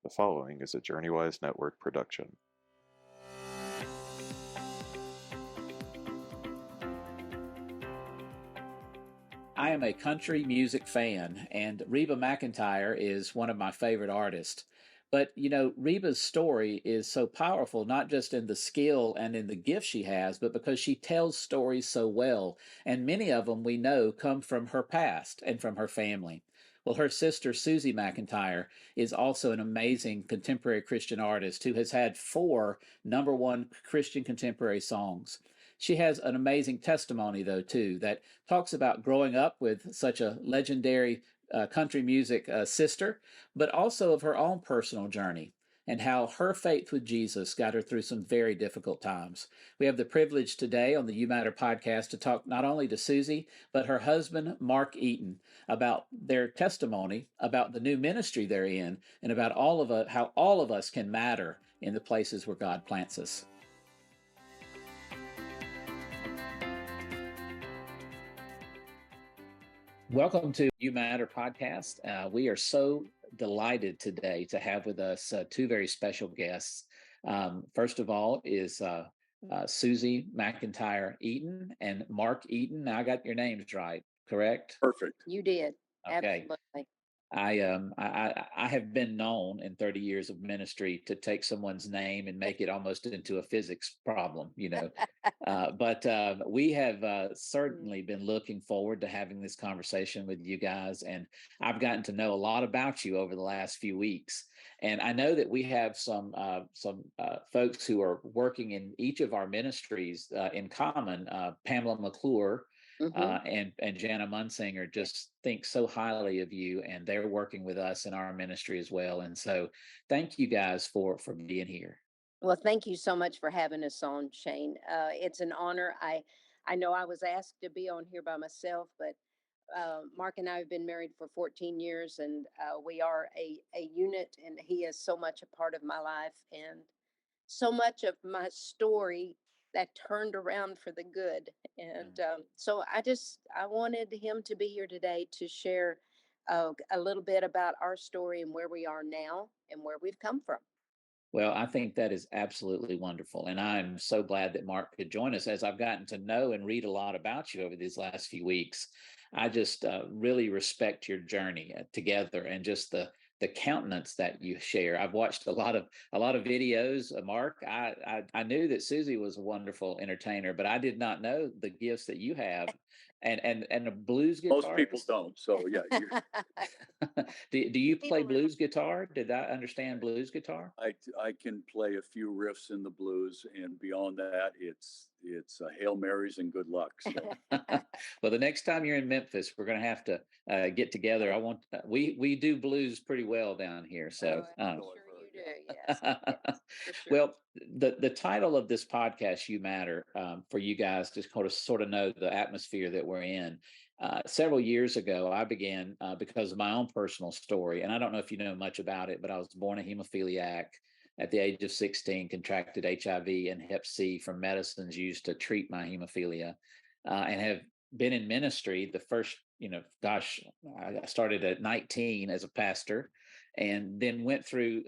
The following is a JourneyWise Network production. I am a country music fan, and Reba McEntire is one of my favorite artists. But, Reba's story is so powerful, not just in the skill and in the gift she has, but because she tells stories so well. And many of them we know come from her past and from her family. Well, her sister, Susie McEntire, is also an amazing contemporary Christian artist who has had four number one Christian contemporary songs. She has an amazing testimony, though, too, that talks about growing up with such a legendary country music sister, but also of her own personal journey and how her faith with Jesus got her through some very difficult times. We have the privilege today on the You Matter podcast to talk not only to Susie, but her husband, Mark Eaton, about their testimony, about the new ministry they're in, and about how all of us can matter in the places where God plants us. Welcome to You Matter podcast. We are so delighted today to have with us two very special guests. First of all is Susie McEntire Eaton and Mark Eaton. Now I got your names right, correct? Perfect. You did. Okay. Absolutely. I have been known in 30 years of ministry to take someone's name and make it almost into a physics problem, but we have certainly been looking forward to having this conversation with you guys, and I've gotten to know a lot about you over the last few weeks. And I know that we have some folks who are working in each of our ministries in common. Pamela McClure. And Jana Munsinger just think so highly of you, and they're working with us in our ministry as well. And so thank you guys for being here. Well, thank you so much for having us on, Shane. It's an honor. I know I was asked to be on here by myself, but Mark and I have been married for 14 years, and we are a unit, and he is so much a part of my life and so much of my story that turned around for the good. And so I wanted him to be here today to share a little bit about our story and where we are now and where we've come from. Well, I think that is absolutely wonderful. And I'm so glad that Mark could join us. As I've gotten to know and read a lot about you over these last few weeks, I just really respect your journey together and just the countenance that you share. I've watched a lot of videos. Mark, I knew that Susie was a wonderful entertainer, but I did not know the gifts that you have, and a blues guitar. Most people don't. So yeah. Do you play blues guitar? Did I understand blues guitar? I can play a few riffs in the blues, and beyond that, it's Hail Marys and good luck. So. Well, the next time you're in Memphis, we're going to have to get together. We do blues pretty well down here. So I'm sure you do. Yes. Sure. Well, the title of this podcast, You Matter, for you guys to sort of know the atmosphere that we're in. Several years ago, I began because of my own personal story, and I don't know if you know much about it, but I was born a hemophiliac. At the age of 16, contracted HIV and Hep C from medicines used to treat my hemophilia, and have been in ministry. The first, I started at 19 as a pastor, and then went through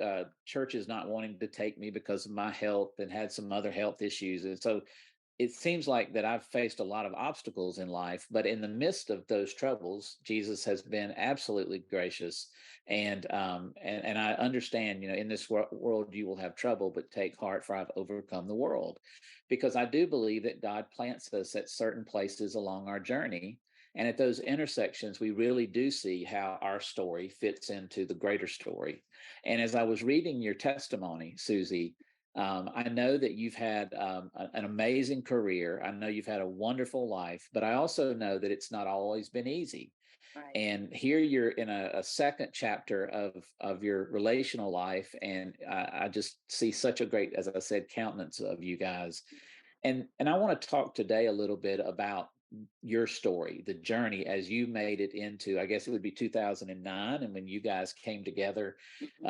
churches not wanting to take me because of my health, and had some other health issues. And so it seems like that I've faced a lot of obstacles in life, but in the midst of those troubles, Jesus has been absolutely gracious. And I understand, in this world you will have trouble, but take heart, for I've overcome the world. Because I do believe that God plants us at certain places along our journey. And at those intersections, we really do see how our story fits into the greater story. And as I was reading your testimony, Susie, I know that you've had an amazing career. I know you've had a wonderful life, but I also know that it's not always been easy. Right. And here you're in a second chapter of your relational life, and I just see such a great, as I said, countenance of you guys. And I want to talk today a little bit about your story, the journey as you made it into, I guess it would be 2009, and when you guys came together,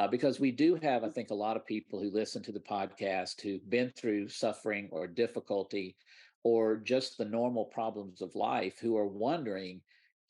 because we do have, I think, a lot of people who listen to the podcast who've been through suffering or difficulty or just the normal problems of life, who are wondering,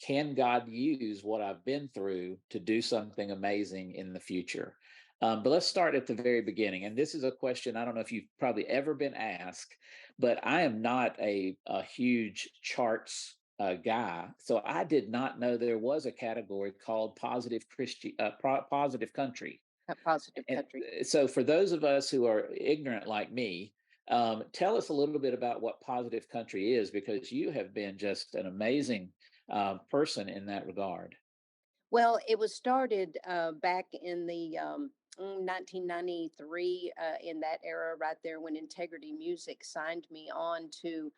can God use what I've been through to do something amazing in the future? But let's start at the very beginning. And this is a question I don't know if you've probably ever been asked, but I am not a huge charts guy. So I did not know there was a category called positive country. A positive And country. so, for those of us who are ignorant like me, tell us a little bit about what positive country is, because you have been just an amazing person in that regard. Well, it was started back in the 1993, in that era right there when Integrity Music signed me on to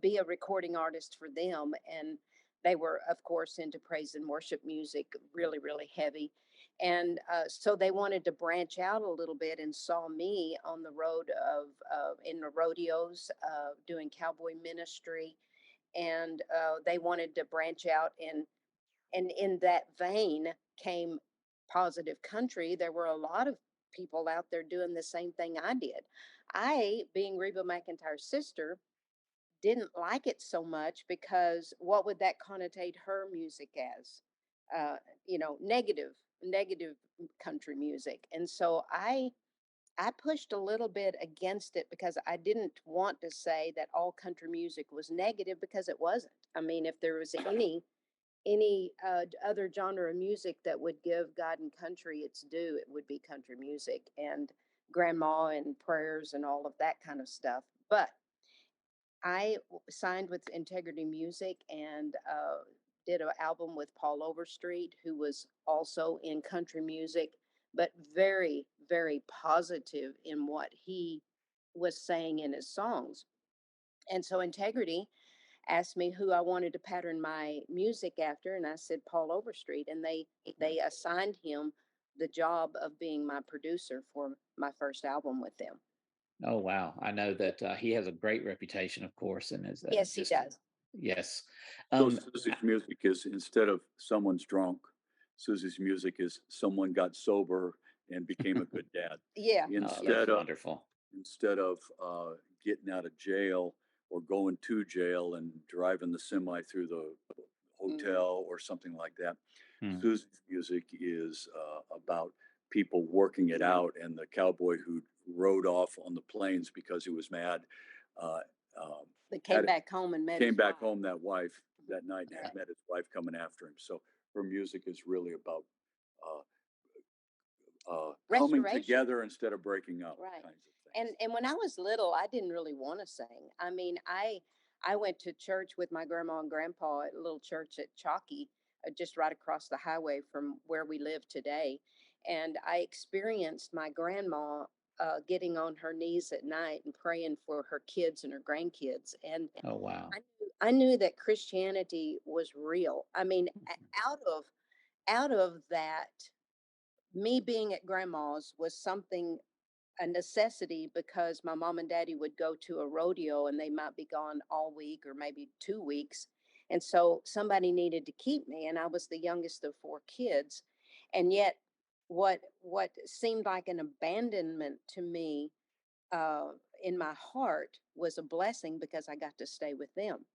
be a recording artist for them. And they were, of course, into praise and worship music, really, really heavy. And so they wanted to branch out a little bit and saw me on the road of in the rodeos, doing cowboy ministry. And they wanted to branch out, and in that vein came positive country. There were a lot of people out there doing the same thing I did. I, being Reba McEntire's sister, didn't like it so much because what would that connotate her music as? Negative country music. And so I pushed a little bit against it because I didn't want to say that all country music was negative, because it wasn't. I mean, if there was any other genre of music that would give God and country its due, it would be country music and grandma and prayers and all of that kind of stuff. But signed with Integrity Music and did an album with Paul Overstreet, who was also in country music, but very, very positive in what he was saying in his songs. And so Integrity asked me who I wanted to pattern my music after, and I said Paul Overstreet, and they assigned him the job of being my producer for my first album with them. Oh wow! I know that he has a great reputation, of course, and is Yes, he just does. yes. So Um, Susie's music is, instead of someone's drunk, Susie's music is someone got sober and became a good dad. Yeah, oh, yeah. that's Instead of wonderful. instead of getting out of jail or going to jail and driving the semi through the Mhm. hotel or something like that, Hmm. Susie's music is about people working it out, and the cowboy who rode off on the plains because he was mad uh, um, But had came back home and met came his back wife. home that night and Right. had met his wife coming after him. So her music is really about coming Restoration. together instead of breaking up, Right. kinds of things. And when I was little, I didn't really want to sing. I mean, I went to church with my grandma and grandpa at a little church at Chalky, just right across the highway from where we live today. And I experienced my grandma getting on her knees at night and praying for her kids and her grandkids. And Oh wow! I knew that Christianity was real. I mean, out of that, me being at grandma's was something, a necessity, because my mom and daddy would go to a rodeo and they might be gone all week or maybe 2 weeks. And so somebody needed to keep me. And I was the youngest of four kids. And yet what seemed like an abandonment to me, uh, in my heart, was a blessing because I got to stay with them.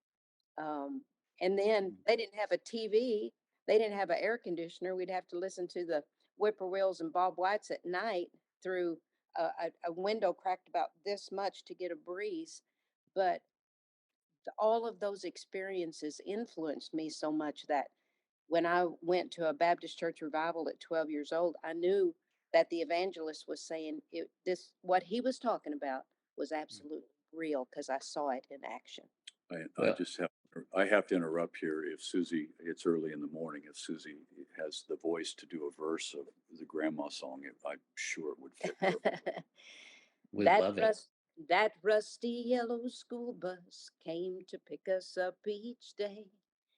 Um, and then they didn't have a TV. They didn't have an air conditioner. We'd have to listen to the whippoorwills and Bob Whites at night through a window cracked about this much to get a breeze. But all of those experiences influenced me so much that when I went to a Baptist church revival at 12 years old, I knew that the evangelist was saying what he was talking about was absolutely real, because I saw it in action. I Well, just have I have to interrupt here. If Susie, it's early in the morning. If Susie has the voice to do a verse of the grandma song, I'm sure it would fit perfectly. we That love it. rust that rusty yellow school bus came to pick us up each day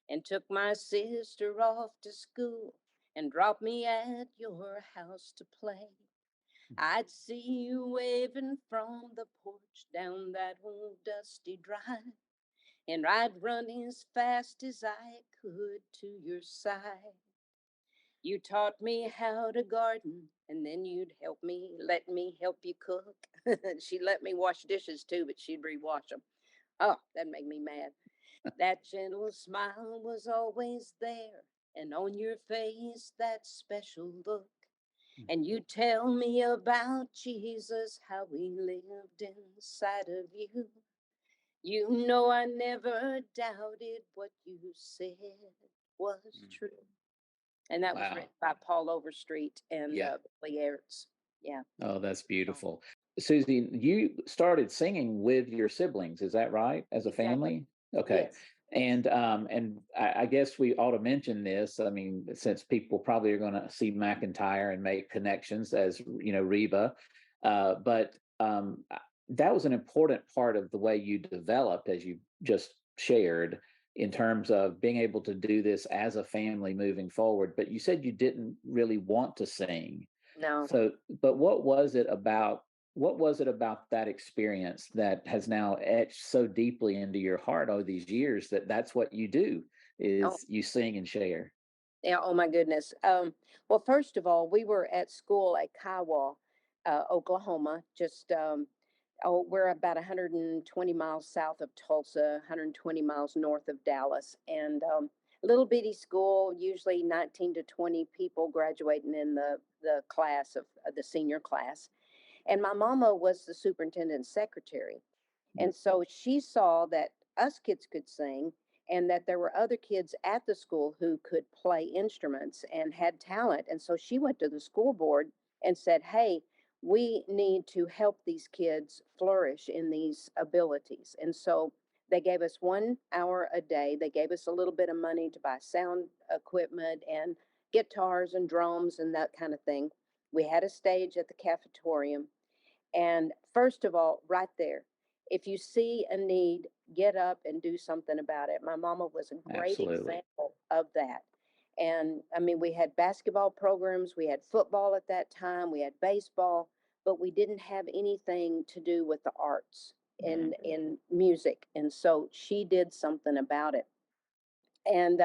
and took my sister off to school and dropped me at your house to play. I'd see you waving from the porch down that old dusty drive, and I'd run as fast as I could to your side. You taught me how to garden, and then you'd let me help you cook. She let me wash dishes too, but she'd rewash them. Oh, that made me mad. That gentle smile was always there, and on your face, that special look. And you tell me about Jesus, how he lived inside of you. You know I never doubted what you said was true. And that was Wow. written by Paul Overstreet and Yeah. Billy Ertz. Yeah. Oh, that's beautiful. Susie, you started singing with your siblings, is that right? As a Exactly. family? Okay. Yes. And I guess we ought to mention this. I mean, since people probably are going to see McEntire and make connections as Reba, but that was an important part of the way you developed, as you just shared, in terms of being able to do this as a family moving forward. But you said you didn't really want to sing. No. So, but what was it about that experience that has now etched so deeply into your heart over these years that that's what you do Oh, is you sing and share? yeah. Oh my goodness. Well, first of all, we were at school at Kiowa, Oklahoma. We're about 120 miles south of Tulsa, 120 miles north of Dallas, and little bitty school. Usually 19 to 20 people graduating in the class of the senior class. And my mama was the superintendent's secretary. And so she saw that us kids could sing and that there were other kids at the school who could play instruments and had talent. And so she went to the school board and said, "Hey, we need to help these kids flourish in these abilities." And so they gave us 1 hour a day. They gave us a little bit of money to buy sound equipment and guitars and drums and that kind of thing. We had a stage at the cafetorium, and first of all, right there, if you see a need, get up and do something about it. My mama was a great Absolutely. example of that. And I mean, we had basketball programs, we had football at that time, we had baseball, but we didn't have anything to do with the arts Right. in music. And so she did something about it. And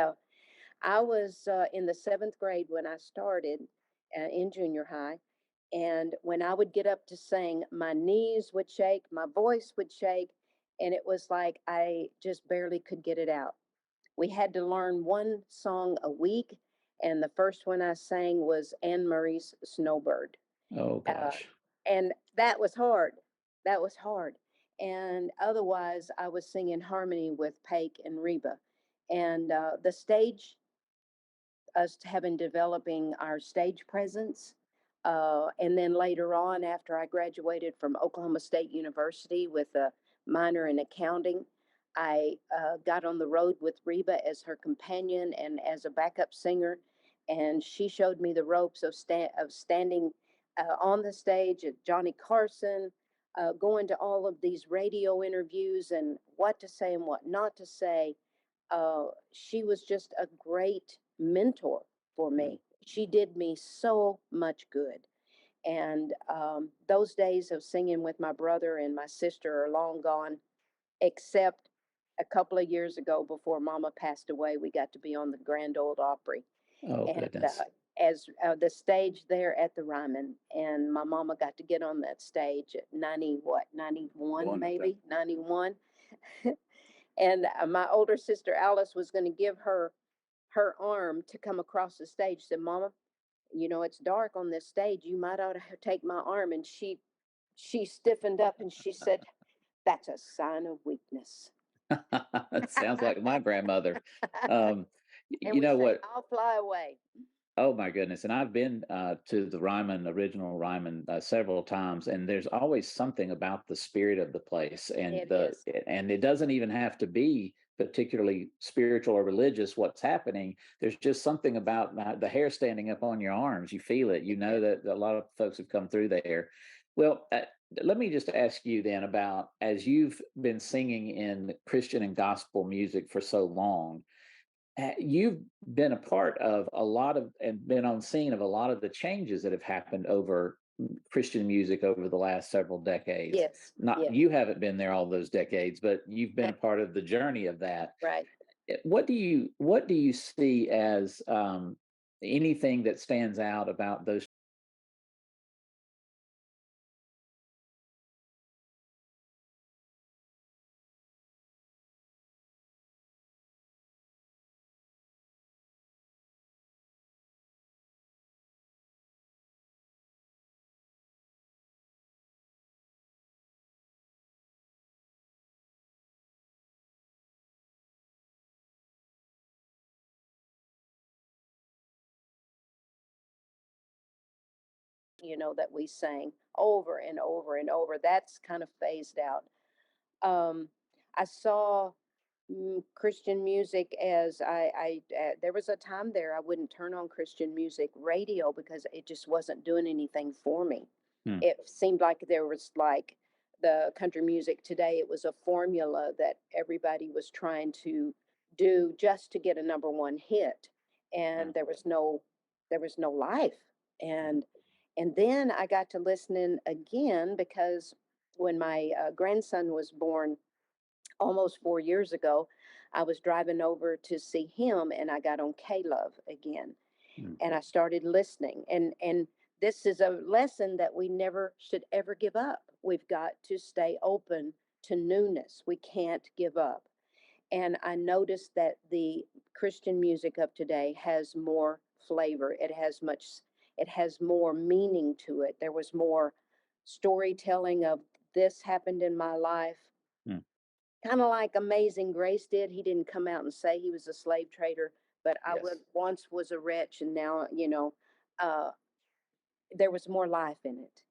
I was in the seventh grade when I started in junior high. And when I would get up to sing, my knees would shake, my voice would shake, and it was like I just barely could get it out. We had to learn one song a week, and the first one I sang was Anne Murray's Snowbird. Oh Uh, gosh. and that was hard. That was hard. And otherwise, I was singing harmony with Paik and Reba. And the stage, us having developing our stage presence. And then later on, after I graduated from Oklahoma State University with a minor in accounting, I got on the road with Reba as her companion and as a backup singer. And she showed me the ropes of, standing on the stage at Johnny Carson, going to all of these radio interviews and what to say and what not to say. She was just a great mentor for me. She did me so much good. And those days of singing with my brother and my sister are long gone, except a couple of years ago before Mama passed away, we got to be on the Grand Ole Opry. Oh And goodness. as the stage there at the Ryman, and my mama got to get on that stage at 90, what, 91 maybe, 91. And my older sister Alice was going to give her arm to come across the stage. Said, "Mama, it's dark on this stage. You might ought to take my arm." And she stiffened up and she said, "That's a sign of weakness." It sounds like my grandmother. Um, And you we know sang what? "I'll Fly Away." Oh my goodness! And I've been to the Ryman, original Ryman, several times, and there's always something about the spirit of the place, It is. and it doesn't even have to be particularly spiritual or religious. What's happening? There's just something about the hair standing up on your arms. You feel it. You know that a lot of folks have come through there. Well, let me just ask you then about, as you've been singing in Christian and gospel music for so long, you've been a part of a lot of and been on scene of a lot of the changes that have happened over Christian music over the last several decades. Yes. Not Yes. you haven't been there all those decades, but you've been a part of the journey of that. Right. What do you see as anything that stands out about those that we sang over and over and over. That's kind of phased out. Um, I saw Christian music as there was a time there I wouldn't turn on Christian music radio because it just wasn't doing anything for me. Hmm. It seemed like there was like the country music today, it was a formula that everybody was trying to do just to get a number one hit. And there was no life. And and then I got to listening again because when my grandson was born almost 4 years ago, I was driving over to see him and I got on K Love again Hmm. and I started listening. And this is a lesson that we never should ever give up. We've got to stay open to newness. We can't give up. And I noticed that the Christian music of today has more flavor. It has more meaning to it. There was more storytelling of this happened in my life, Hmm. kind of like Amazing Grace did. He didn't come out and say he was a slave trader, but I Yes. would once was a wretch, and now uh, there was more life in it.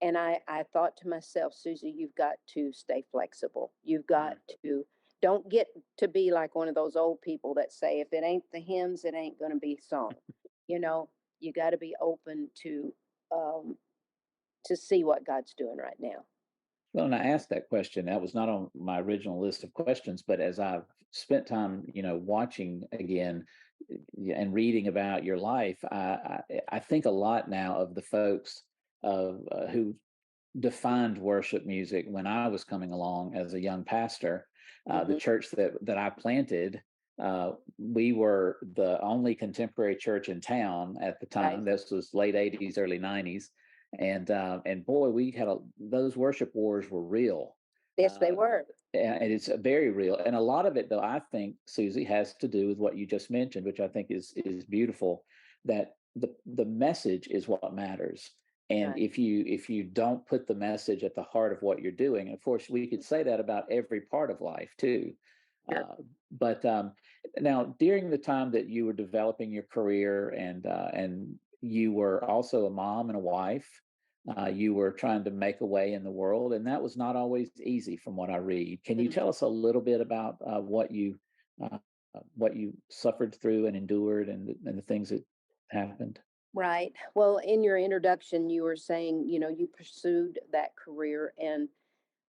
And I thought to myself, Susie, you've got to stay flexible. You've got to don't get to be like one of those old people that say if it ain't the hymns, it ain't going to be song. You know, you got to be open um, to see what God's doing right now. Well, and I asked that question. That was not on my original list of questions, but as I've spent time, watching again and reading about your life, I think a lot now of the folks who defined worship music when I was coming along as a young pastor. The Hmm. church that I planted, we were the only contemporary church in town at the Right? time. This was late '80s, early '90s, and boy, we had those worship wars were real. Yes, they Uh, were. and it's very real, and a lot of it, though, I think, Susie, has to do with what you just mentioned, which I think is beautiful. That the message is what matters, and Right. if you don't put the message at the heart of what you're doing, and of course we could say that about every part of life too. Sure. But Now, during the time that you were developing your career, and you were also a mom and a wife, you were trying to make a way in the world, and that was not always easy, from what I read. Can you Mhm. tell us a little bit about uh, what you suffered through and endured, and the things that happened? Right. Well, in your introduction, you were saying, you pursued that career. And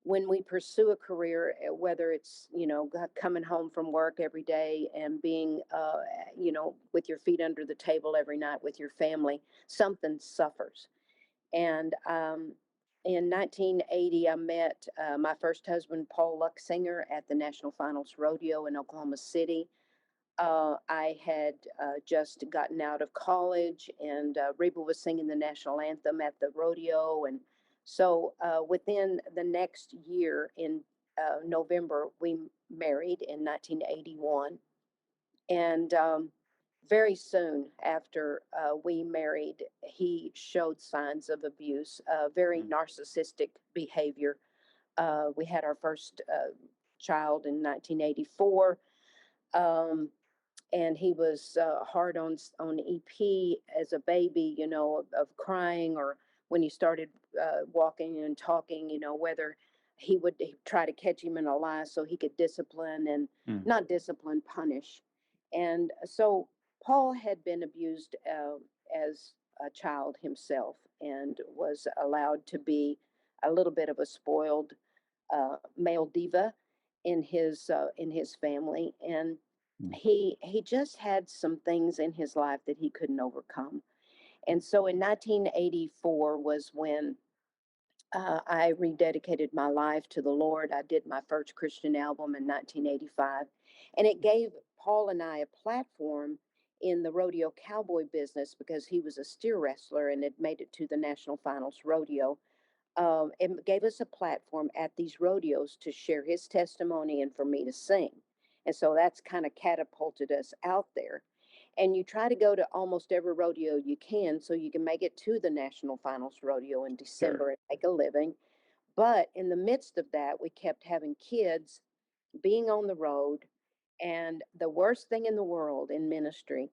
when we pursue a career, whether it's, coming home from work every day and being, with your feet under the table every night with your family, something suffers. And in 1980, I met my first husband, Paul Luxinger, at the National Finals Rodeo in Oklahoma City. I had just gotten out of college, and Reba was singing the national anthem at the rodeo. And so within the next year, in November, we married in 1981. And very soon after we married, he showed signs of abuse, very Mm. narcissistic behavior. We had our first child in 1984. Um, and he was hard on EP as a baby, of crying, or when he started walking and talking, whether he'd try to catch him in a lie so he could discipline and Mm. not discipline, punish. And so Paul had been abused as a child himself and was allowed to be a little bit of a spoiled male diva in his family. And Mm. he just had some things in his life that he couldn't overcome. And so in 1984 was when I rededicated my life to the Lord. I did my first Christian album in 1985, and it gave Paul and I a platform in the rodeo cowboy business because he was a steer wrestler and had made it to the National Finals Rodeo. It gave us a platform at these rodeos to share his testimony and for me to sing. And so that's kind of catapulted us out there. And you try to go to almost every rodeo you can so you can make it to the National Finals Rodeo in Sure. December and make a living. But in the midst of that, we kept having kids, being on the road. And the worst thing in the world in ministry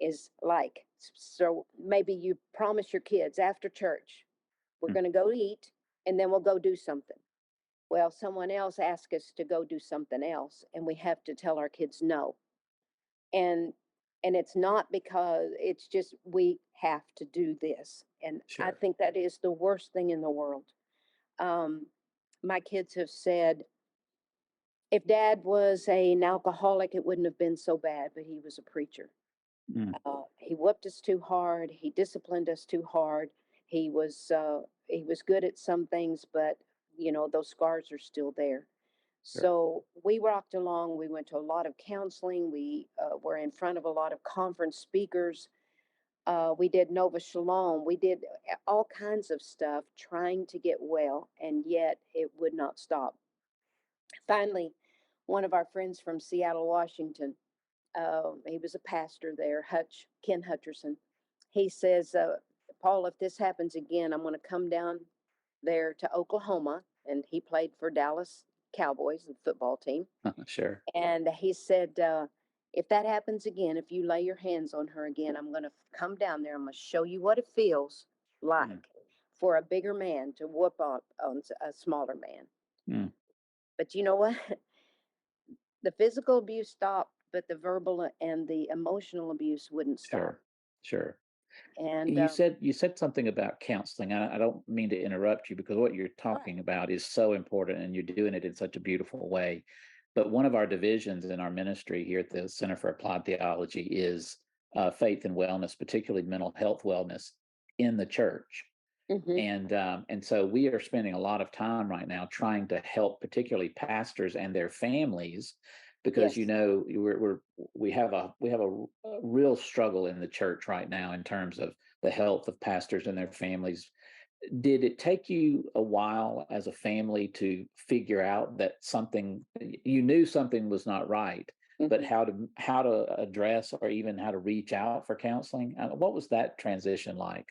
is like. So maybe you promise your kids after church, we're Mm. going to go eat and then we'll go do something. Well, someone else asks us to go do something else, and we have to tell our kids no. And it's not because it's just we have to do this. And I Sure. think that is the worst thing in the world. Um, my kids have said, if dad was an alcoholic, it wouldn't have been so bad, but he was a preacher. Mm. He whooped us too hard. He disciplined us too hard. He was good at some things, but those scars are still there. Sure. So we rocked along. We went to a lot of counseling. We were in front of a lot of conference speakers. We did Nova Shalom. We did all kinds of stuff trying to get well, and yet it would not stop. Finally, one of our friends from Seattle, Washington, he was a pastor there, Ken Hutcherson. He says, Paul, if this happens again, I'm going to come down there to Oklahoma. And he played for Dallas Cowboys, the football team. Sure. And he said, if that happens again, if you lay your hands on her again, I'm going to come down there. I'm going to show you what it feels like Mm. for a bigger man to whoop on a smaller man. Mm. But you know what? The physical abuse stopped, but the verbal and the emotional abuse wouldn't stop. Sure. Sure. And You said something about counseling. I don't mean to interrupt you because what you're right. talking about is so important and you're doing it in such a beautiful way. But one of our divisions in our ministry here at the Center for Applied Theology is faith and wellness, particularly mental health wellness in the church. Hmm. And so we are spending a lot of time right now trying to help, particularly pastors and their families, because Yes. we have a real struggle in the church right now in terms of the health of pastors and their families. Did it take you a while as a family to figure out that you knew something was not right, but Hmm. how to address or even how to reach out for counseling? What was that transition like?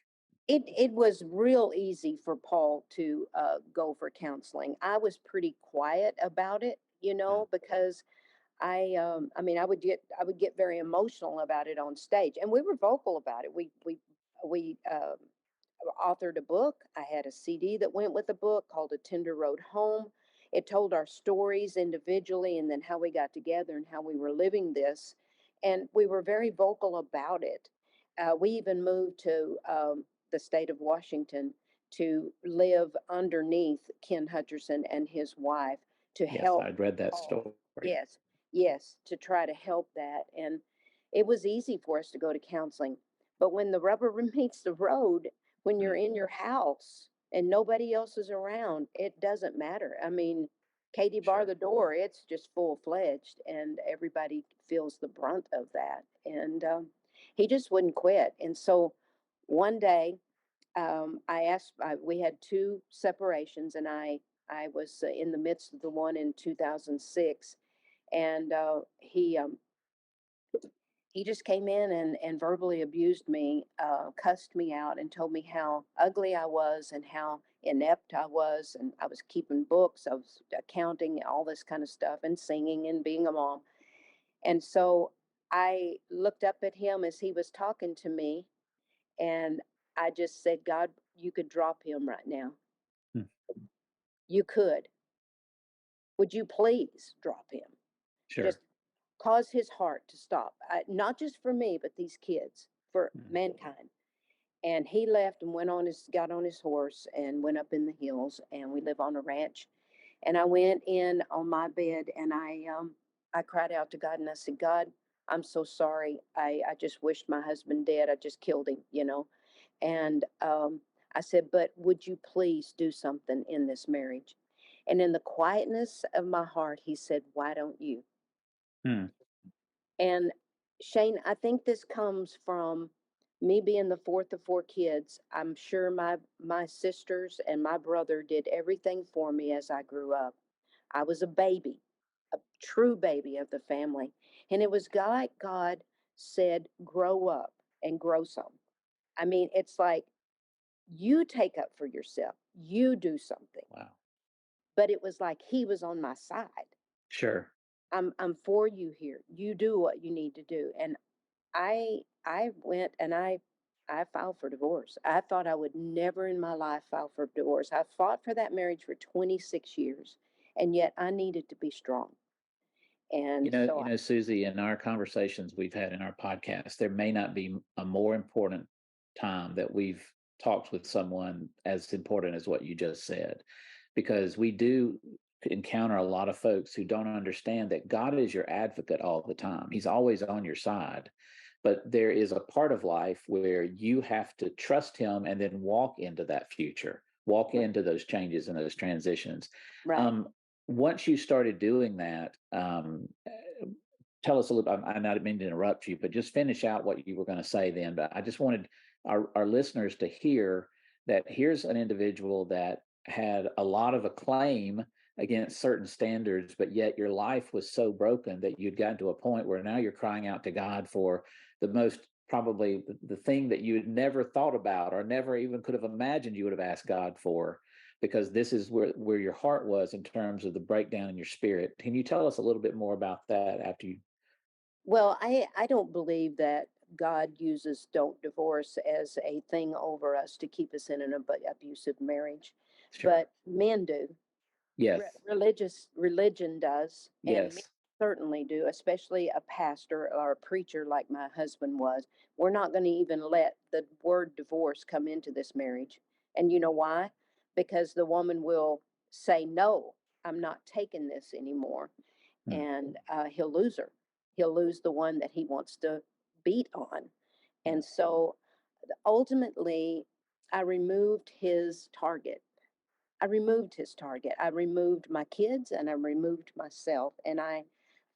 It was real easy for Paul to go for counseling. I was pretty quiet about it, Mm. because I mean, I would get very emotional about it on stage, and we were vocal about it. We authored a book. I had a CD that went with the book called A Tender Road Home. It told our stories individually and then how we got together and how we were living this. And we were very vocal about it. We even moved to the state of Washington to live underneath Ken Hutcherson and his wife to Yes, help I'd read that Paul. story. Yes, yes, to try to help that. And it was easy for us to go to counseling. But when the rubber meets the road, when you're Mm. in your house and nobody else is around, it doesn't matter. I mean, Katie bar Sure. the door, it's just full fledged, and everybody feels the brunt of that. And he just wouldn't quit. And so one day, we had two separations, and I was in the midst of the one in 2006, and he just came in and verbally abused me, cussed me out, and told me how ugly I was and how inept I was. And I was keeping books, I was accounting, all this kind of stuff, and singing and being a mom. And so I looked up at him as he was talking to me, and I just said, God, you could drop him right now. Mm. You could. Would you please drop him? Just Sure. cause his heart to stop, not just for me, but these kids, for Mm. mankind. And he left and got on his horse and went up in the hills. And we live on a ranch. And I went in on my bed and I cried out to God and I said, God, I'm so sorry. I just wished my husband dead. I just killed him. And I said, but would you please do something in this marriage? And in the quietness of my heart, he said, why don't you? Mm. And Shane, I think this comes from me being the fourth of four kids. I'm sure my sisters and my brother did everything for me as I grew up. I was a baby, a true baby of the family. And it was like God said, grow up and grow some. I mean, it's like you take up for yourself, you do something. Wow. But it was like he was on my side. Sure. I'm for you here. You do what you need to do. And I went and I filed for divorce. I thought I would never in my life file for divorce. I fought for that marriage for 26 years, and yet I needed to be strong. And so Susie, in our conversations we've had in our podcast, there may not be a more important time that we've talked with someone as important as what you just said, because we do encounter a lot of folks who don't understand that God is your advocate all the time. He's always on your side. But there is a part of life where you have to trust him and then walk into that future, walk into those changes and those transitions. right. Once you started doing that, tell us a little. I didn't mean to interrupt you, but just finish out what you were going to say then. But I just wanted our listeners to hear that here's an individual that had a lot of acclaim against certain standards, but yet your life was so broken that you'd gotten to a point where now you're crying out to God for the most probably the thing that you had never thought about or never even could have imagined you would have asked God for, because this is where your heart was in terms of the breakdown in your spirit. Can you tell us a little bit more about that after you? Well, I don't believe that God uses don't divorce as a thing over us to keep us in an abusive marriage, Sure. but men do. Yes. Religion does, and men Yes. certainly do, especially a pastor or a preacher like my husband was. We're not going to even let the word divorce come into this marriage. And you know why? Because the woman will say, no, I'm not taking this anymore. And he'll lose her. He'll lose the one that he wants to beat on. And so ultimately, I removed his target. I removed his target. I removed my kids and I removed myself. And I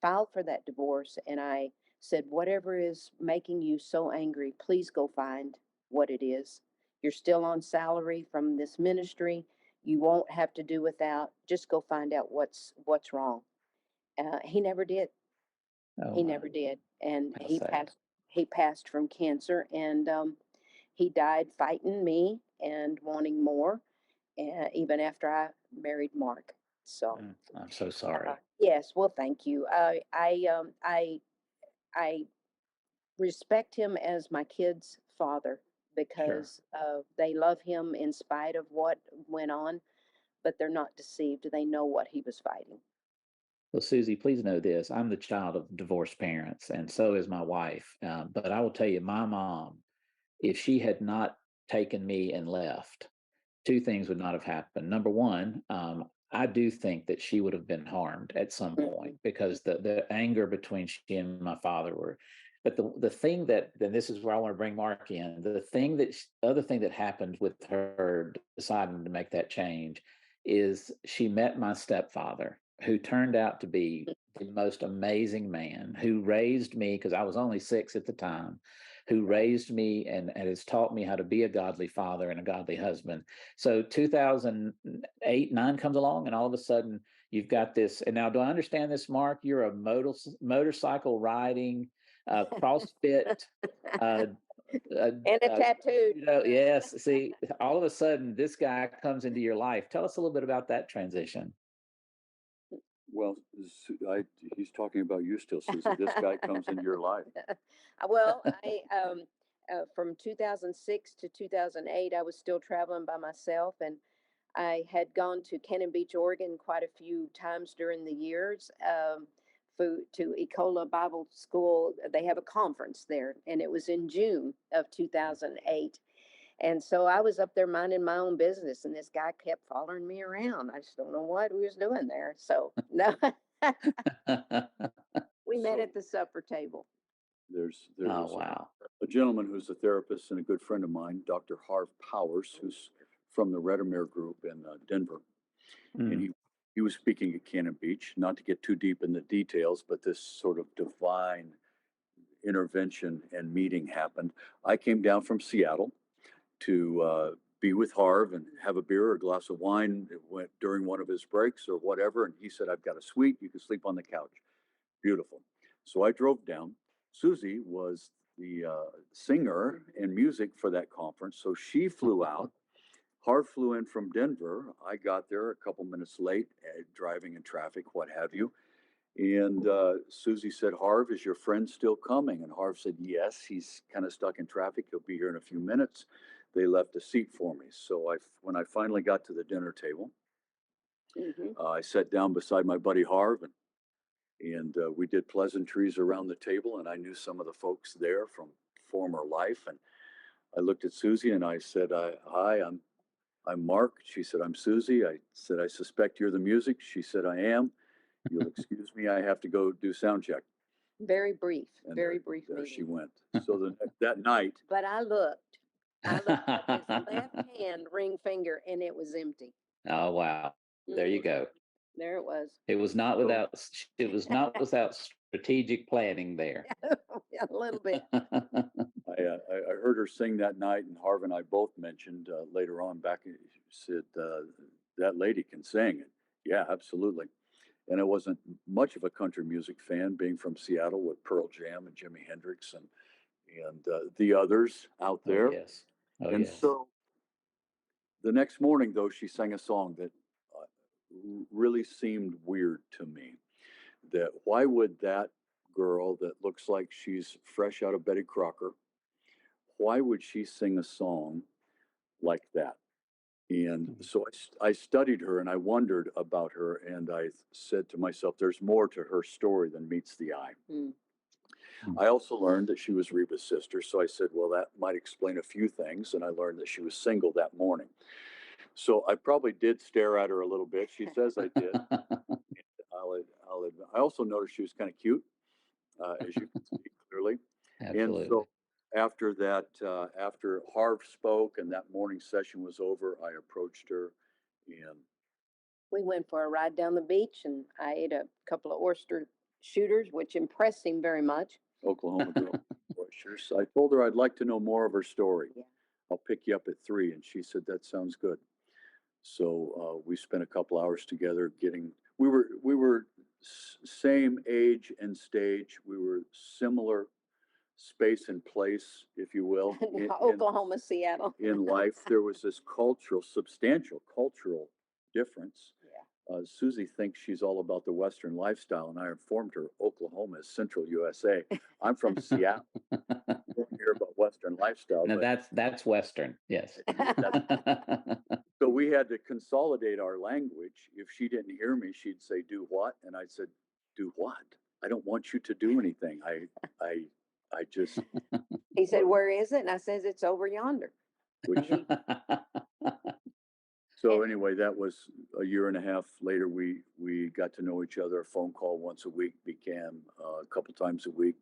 filed for that divorce. And I said, whatever is making you so angry, please go find what it is. You're still on salary from this ministry. You won't have to do without. Just go find out what's wrong. He never did. Oh, He wow. never did. And How he sad. passed. He passed from cancer, and he died fighting me and wanting more even after I married Mark. So, I'm so sorry. yes, well, thank you. I respect him as my kid's father Sure. because they love him in spite of what went on, but they're not deceived. They know what he was fighting. Well, Susie, please know this. I'm the child of divorced parents, and so is my wife. But I will tell you, my mom, if she had not taken me and left, two things would not have happened. Number one, I do think that she would have been harmed at some point because the anger between she and my father were. But the thing that, then this is where I want to bring Mark in. Other thing that happened with her deciding to make that change is she met my stepfather, who turned out to be the most amazing man, who raised me because I was only 6 at the time, who raised me and has taught me how to be a godly father and a godly husband. So 2008, 9 comes along, and all of a sudden you've got this. And now, do I understand this, Mark? You're a motorcycle riding, CrossFit, uh, And a tattoo. yes. See, all of a sudden this guy comes into your life. Tell us a little bit about that transition. Well, he's talking about you still, Susie. This guy comes into your life. Well, from 2006 to 2008, I was still traveling by myself, and I had gone to Cannon Beach, Oregon, quite a few times during the years. To Ecola Bible School, they have a conference there, and it was in June of 2008. And so I was up there minding my own business, and this guy kept following me around. I just don't know what he was doing there. So no, we met at the supper table. There's Oh, wow. a gentleman who's a therapist and a good friend of mine, Dr. Harv Powers, who's from the Redemere Group in Denver. And he was speaking at Cannon Beach, not to get too deep in the details, but this sort of divine intervention and meeting happened. I came down from Seattle to be with Harv and have a beer or a glass of wine during one of his breaks or whatever. And he said, I've got a suite. You can sleep on the couch. Beautiful. So I drove down. Susie was the singer and music for that conference. So she flew out. Harv flew in from Denver. I got there a couple minutes late, driving in traffic, what have you. And Susie said, Harv, is your friend still coming? And Harv said, yes, he's kind of stuck in traffic. He'll be here in a few minutes. They left a seat for me. So when I finally got to the dinner table, I sat down beside my buddy Harv, and we did pleasantries around the table. And I knew some of the folks there from former life. And I looked at Susie and I said, hi, I'm Mark. She said, I'm Susie. I said, I suspect you're the music. She said, I am. You'll excuse me. I have to go do sound check. Very brief, And very brief there meeting. she went. So that night. But I looked at his left hand ring finger, and it was empty. Oh, wow. There you go. There it was. It was not without strategic planning there. A little bit. I heard her sing that night, and Harv and I both mentioned later on back, said, that lady can sing. Yeah, absolutely. And I wasn't much of a country music fan, being from Seattle with Pearl Jam and Jimi Hendrix and the others out there. Oh, yes. Oh, and yes. so the next morning, though, she sang a song that really seemed weird to me. That why would that girl that looks like she's fresh out of Betty Crocker, why would she sing a song like that? And so I studied her and I wondered about her, and I said to myself, there's more to her story than meets the eye. I also learned that she was Reba's sister. So I said, well, that might explain a few things. And I learned that she was single that morning. So I probably did stare at her a little bit. She says I did. I'll admit. I also noticed she was kind of cute, as you can see clearly. Absolutely. And so after that, after Harv spoke and that morning session was over, I approached her, and We went for a ride down the beach, and I ate a couple of oyster shooters, which impressed him very much. Oklahoma girl oysters. I told her I'd like to know more of her story. Yeah. I'll pick you up at 3, and she said that sounds good. So we spent a couple hours together getting. We were same age and stage. We were similar space and place, if you will. Oklahoma, Seattle. In life, there was this substantial cultural difference. Yeah. Susie thinks she's all about the Western lifestyle, and I informed her Oklahoma is Central USA. I'm from Seattle. I don't hear about Western lifestyle. No, that's Western. Yes. So we had to consolidate our language. If she didn't hear me, she'd say, "Do what?" And I said, "Do what? I don't want you to do anything. I just." He said, "Where is it?" And I says, "It's over yonder." Which. So anyway, that was a year and a half later. We got to know each other. A phone call once a week became a couple times a week.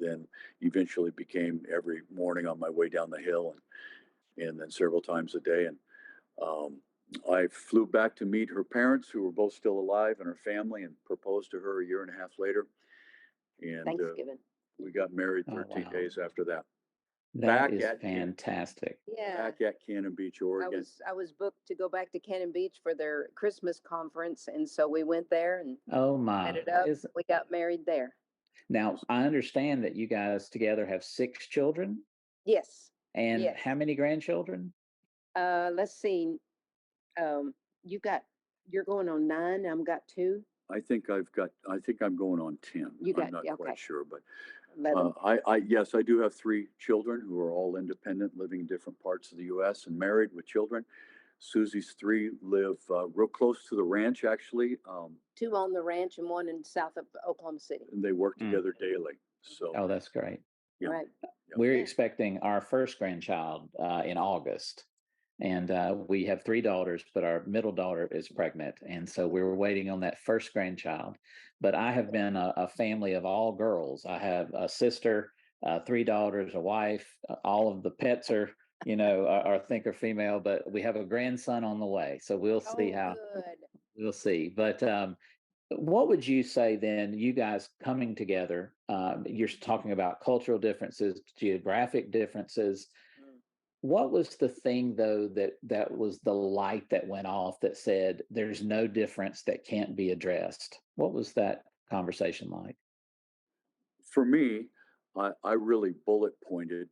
Then eventually became every morning on my way down the hill, and then several times a day. And I flew back to meet her parents, who were both still alive, and her family, and proposed to her a year and a half later. And Thanksgiving. We got married 13 wow. days after that. That is fantastic. Yeah. Back at Cannon Beach, Oregon. I was booked to go back to Cannon Beach for their Christmas conference, and so we went there and Oh my. met it up. We got married there. Now, I understand that you guys together have 6 children. Yes. And yes. how many grandchildren? Let's see. You're going on 9. I've got 2. I think I'm going on 10. I'm not quite sure, but yes, I do have 3 children who are all independent, living in different parts of the U.S. and married with children. Susie's 3 live real close to the ranch, actually. 2 on the ranch and 1 in south of Oklahoma City. And they work together daily. So. Oh, that's great. Yeah. Right. We're expecting our first grandchild in August. And we have 3 daughters, but our middle daughter is pregnant. And so we're waiting on that first grandchild. But I have been a family of all girls. I have a sister, 3 daughters, a wife. All of the pets are, I think are female, but we have a grandson on the way. So we'll see we'll see. But what would you say then, you guys coming together, you're talking about cultural differences, geographic differences. What was the thing, though, that was the light that went off that said there's no difference that can't be addressed? What was that conversation like? For me, I really bullet pointed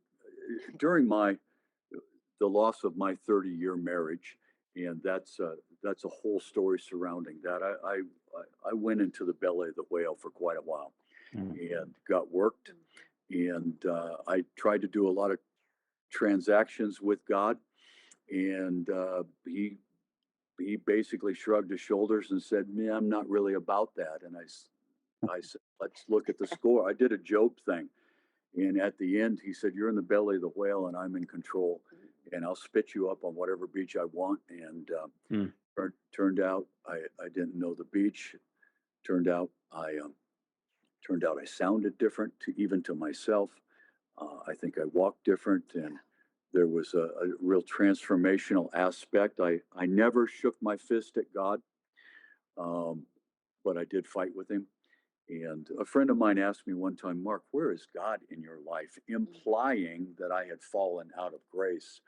during the loss of my 30-year marriage and that's a whole story surrounding that. I went into the belly of the whale for quite a while and got worked, and I tried to do a lot of transactions with God, and he basically shrugged his shoulders and said, "Man, I'm not really about that." And I said, "Let's look at the score." I did a Job thing. And at the end, he said, "You're in the belly of the whale and I'm in control. And I'll spit you up on whatever beach I want." And turned out I didn't know the beach. Turned out I sounded different even to myself. I think I walked different, and there was a real transformational aspect. I never shook my fist at God, but I did fight with him. And a friend of mine asked me one time, "Mark, where is God in your life?" Implying that I had fallen out of grace.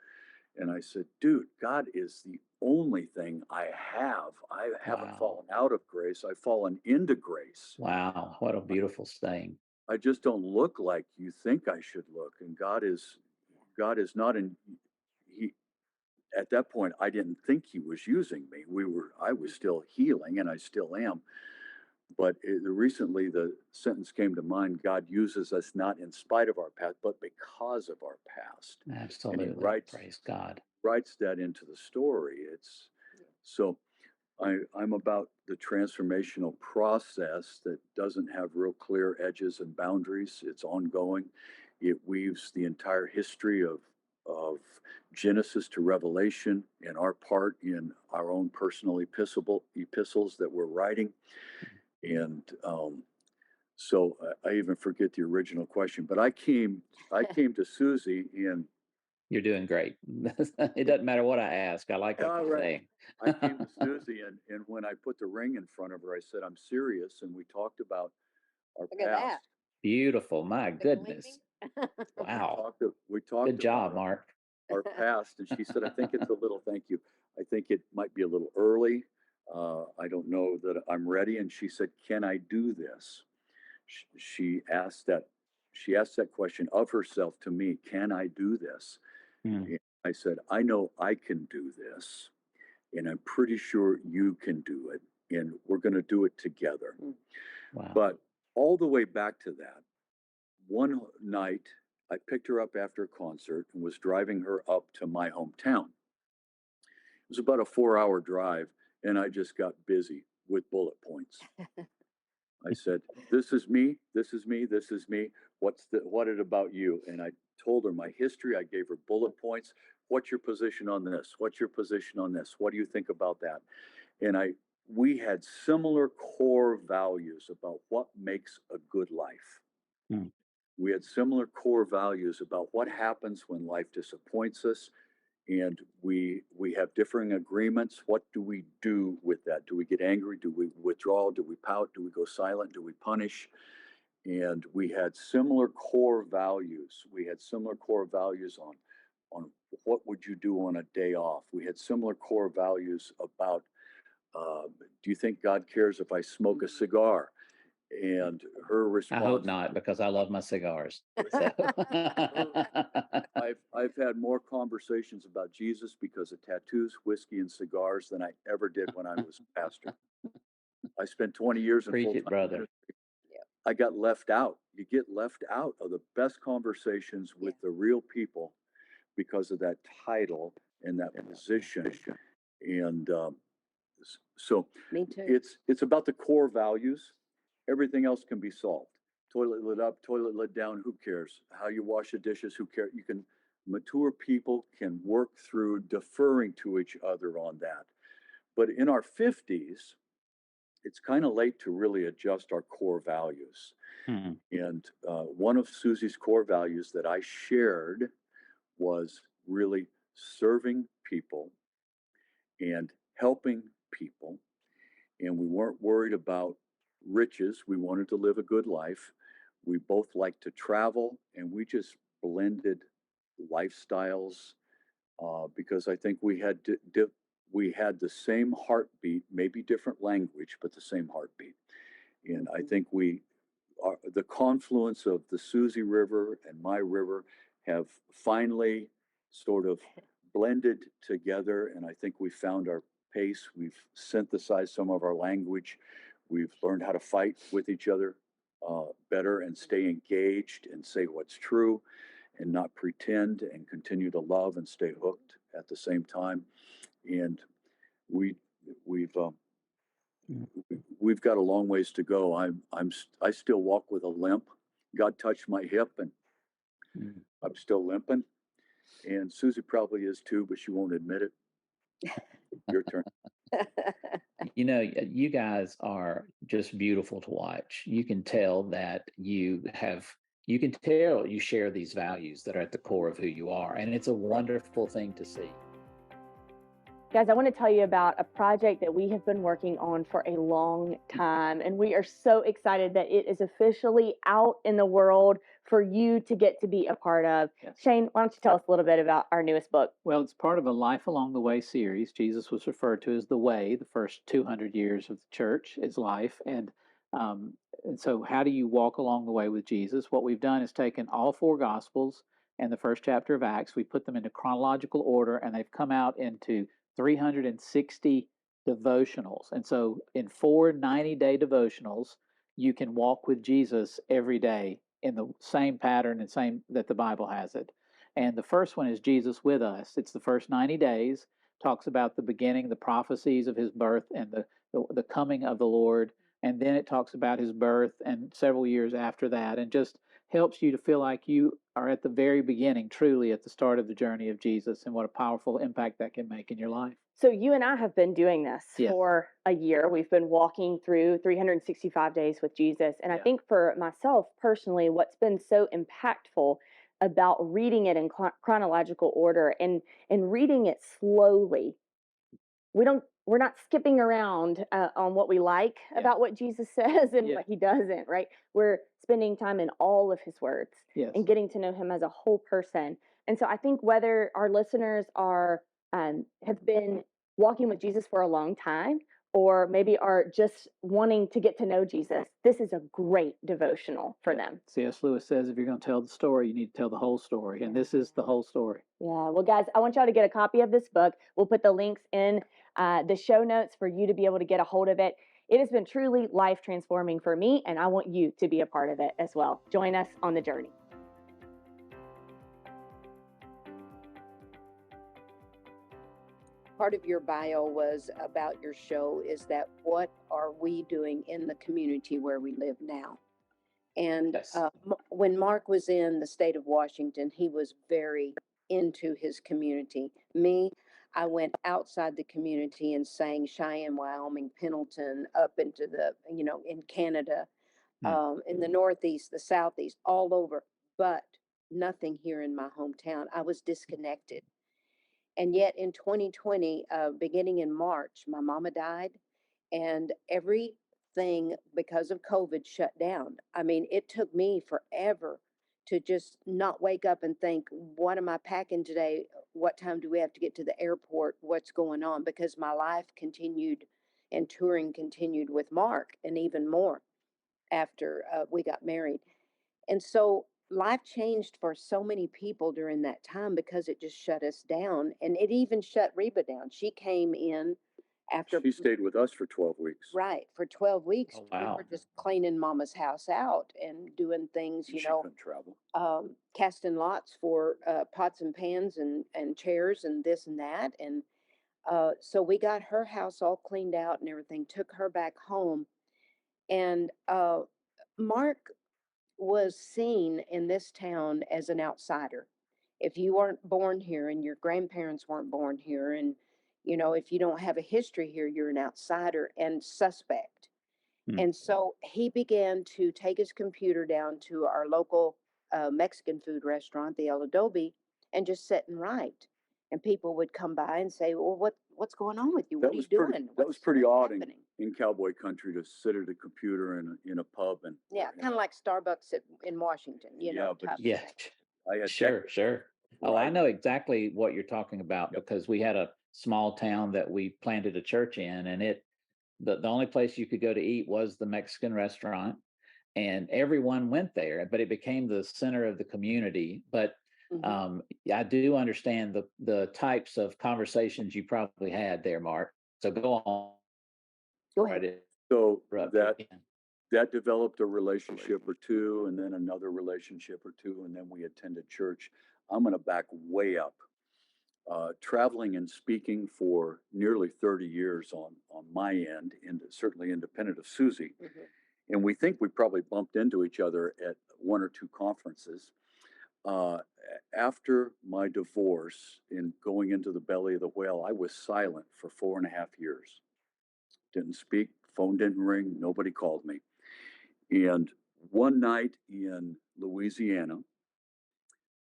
And I said, "Dude, God is the only thing I have. I haven't fallen out of grace. I've fallen into grace. Wow. What a beautiful saying. I just don't look like you think I should look." And God is not in, he, at that point, I didn't think he was using me. I was still healing, and I still am. But recently, the sentence came to mind: God uses us not in spite of our past, but because of our past. Absolutely. And he Praise God. writes that into the story. So I'm about the transformational process that doesn't have real clear edges and boundaries. It's ongoing. It weaves the entire history of Genesis to Revelation, and our part in our own personal epistles that we're writing. And so I even forget the original question, but I came to Susie, and You're doing great. It doesn't matter what I ask. I like what you're saying. I came to Susie, and when I put the ring in front of her, I said, "I'm serious," and we talked about our Look at that. past. Beautiful. My goodness. Wow. We talked Good job, about Mark. our past, and she said, "I think it's a little." Thank you. "I think it might be a little early. I don't know that I'm ready." And she said, "Can I do this?" She asked that question of herself to me. "Can I do this?" And I said, "I know I can do this, and I'm pretty sure you can do it, and we're going to do it together." Wow. But all the way back to that, one night I picked her up after a concert and was driving her up to my hometown. It was about a 4-hour drive, and I just got busy with bullet points. I said, "This is me, this is me, this is me. What it about you?" And I told her my history. I gave her bullet points. "What's your position on this? What's your position on this? What do you think about that?" And we had similar core values about what makes a good life. We had similar core values about what happens when life disappoints us, and we have differing agreements. What do we do with that? Do we get angry? Do we withdraw? Do we pout? Do we go silent? Do we punish? And we had similar core values. We had similar core values on what would you do on a day off. We had similar core values about do you think God cares if I smoke a cigar? And her response, I hope not, because I love my cigars. So. I've had more conversations about Jesus because of tattoos, whiskey, and cigars than I ever did when I was a pastor. I spent 20 years in Preach full-time it, brother. ministry. I got left out. You get left out of the best conversations with the real people because of that title and that position. And so Me too. it's about the core values. Everything else can be solved. Toilet lid up, toilet lid down, who cares? How you wash the dishes, who cares? Mature people can work through deferring to each other on that. But in our 50s, it's kind of late to really adjust our core values. And one of Susie's core values that I shared was really serving people and helping people. And we weren't worried about riches. We wanted to live a good life. We both liked to travel, and we just blended lifestyles because I think we had the same heartbeat, maybe different language, but the same heartbeat. And I think the confluence of the Susie River and my river have finally sort of blended together, and I think we found our pace. We've synthesized some of our language. We've learned how to fight with each other better and stay engaged and say what's true and not pretend and continue to love and stay hooked at the same time. And we we've we've got a long ways to go. I still walk with a limp. God touched my hip, and I'm still limping. And Susie probably is too, but she won't admit it. Your turn. You guys are just beautiful to watch. You can tell that you can tell you share these values that are at the core of who you are. And it's a wonderful thing to see. Guys, I want to tell you about a project that we have been working on for a long time, and we are so excited that it is officially out in the world for you to get to be a part of. Yes. Shane, why don't you tell us a little bit about our newest book? Well, it's part of a Life Along the Way series. Jesus was referred to as the Way. The first 200 years of the church is life. And so how do you walk along the way with Jesus? What we've done is taken all four Gospels and the first chapter of Acts. We put them into chronological order, and they've come out into 360 devotionals. And so in 4 90-day devotionals, you can walk with Jesus every day in the same pattern and same that the Bible has it. And the first one is Jesus with Us. It's the first 90 days, talks about the beginning, the prophecies of his birth and the coming of the Lord. And then it talks about his birth and several years after that, and just helps you to feel like you are at the very beginning, truly at the start of the journey of Jesus, and what a powerful impact that can make in your life. So you and I have been doing this for a year. We've been walking through 365 days with Jesus. And I think for myself personally, what's been so impactful about reading it in chronological order and reading it slowly, we're not skipping around on what we like about what Jesus says and what he doesn't, right? We're spending time in all of his words and getting to know him as a whole person. And so I think whether our listeners are have been walking with Jesus for a long time, or maybe are just wanting to get to know Jesus, this is a great devotional for them. C.S. Lewis says if you're going to tell the story, you need to tell the whole story. And this is the whole story. Yeah. Well, guys, I want y'all to get a copy of this book. We'll put the links in the show notes for you to be able to get a hold of it. It has been truly life transforming for me, and I want you to be a part of it as well. Join us on the journey. Part of your bio was about your show is that what are we doing in the community where we live now? And when Mark was in the state of Washington, he was very into his community. Me, I went outside the community and sang Cheyenne, Wyoming, Pendleton, up into the, in Canada, in the Northeast, the Southeast, all over, but nothing here in my hometown. I was disconnected. And yet in 2020, beginning in March, my mama died, and everything because of COVID shut down. I mean, it took me forever to just not wake up and think, what am I packing today? What time do we have to get to the airport? What's going on? Because my life continued and touring continued with Mark, and even more after we got married. And so life changed for so many people during that time because it just shut us down. And it even shut Reba down. She came in after. She stayed with us for 12 weeks. Right. For 12 weeks. Oh, wow. We were just cleaning mama's house out and doing things, She couldn't travel. Casting lots for pots and pans and chairs and this and that. And so we got her house all cleaned out and everything, took her back home. And Mark was seen in this town as an outsider. If you weren't born here and your grandparents weren't born here, and if you don't have a history here, you're an outsider and suspect. And so he began to take his computer down to our local Mexican food restaurant, the El Adobe, and just sit and write. And people would come by and say, well, what's going on with you? What are you doing? That was pretty odd in cowboy country to sit at a computer in a pub. And kind of like Starbucks in Washington, Sure. Oh, I know exactly what you're talking about because we had a small town that we planted a church in, and the only place you could go to eat was the Mexican restaurant, and everyone went there, but it became the center of the community. But I do understand the types of conversations you probably had there, Mark. So go on. Go Right. ahead. So Interrupt you again. that developed a relationship or two, and then another relationship or two, and then we attended church. I'm going to back way up. Traveling and speaking for nearly 30 years on my end, and certainly independent of Susie. And we think we probably bumped into each other at one or two conferences. Uh, After my divorce and going into the belly of the whale, I was silent for 4.5 years. Didn't speak, phone didn't ring, nobody called me. And one night in Louisiana,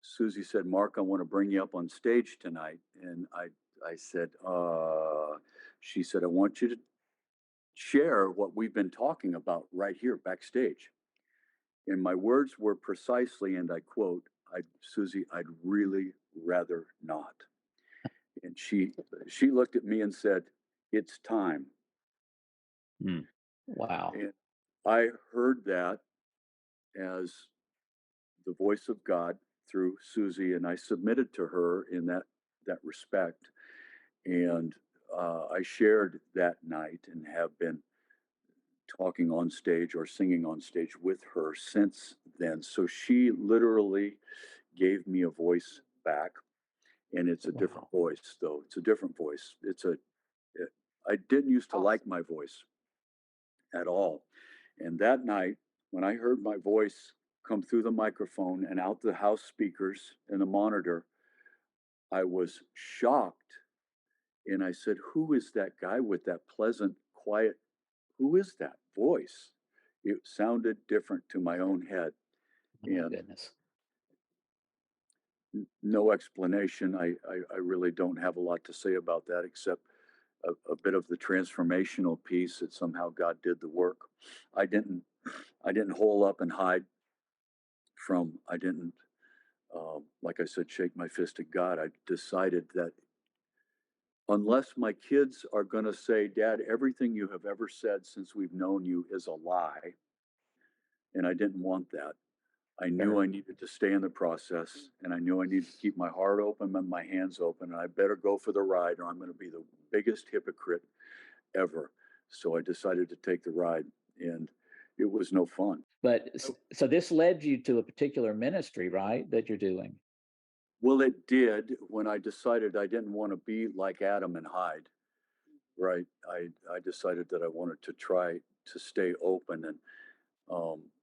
Susie said, Mark, I want to bring you up on stage tonight. And I said, she said, I want you to share what we've been talking about right here backstage. And my words were precisely, and I quote, Susie, I'd really rather not. And she looked at me and said, it's time. Wow. And I heard that as the voice of God through Susie, and I submitted to her in that respect. And I shared that night and have been talking on stage or singing on stage with her since then. So she literally gave me a voice back, and it's a different voice, though. It's a different voice. I didn't used to like my voice at all. And that night, when I heard my voice come through the microphone and out the house speakers and the monitor, I was shocked. And I said, who is that guy with that pleasant, quiet, who is that voice? It sounded different to my own head. Oh, goodness. No explanation. I really don't have a lot to say about that, except a bit of the transformational piece that somehow God did the work. I didn't hole up and hide from, I didn't, like I said, shake my fist at God. I decided that unless my kids are going to say, Dad, everything you have ever said since we've known you is a lie, and I didn't want that. I knew I needed to stay in the process, and I knew I needed to keep my heart open and my hands open, and I better go for the ride or I'm going to be the biggest hypocrite ever. So I decided to take the ride, and it was no fun. But so this led you to a particular ministry, right, that you're doing? Well, it did when I decided I didn't want to be like Adam and hide, right? I decided that I wanted to try to stay open. And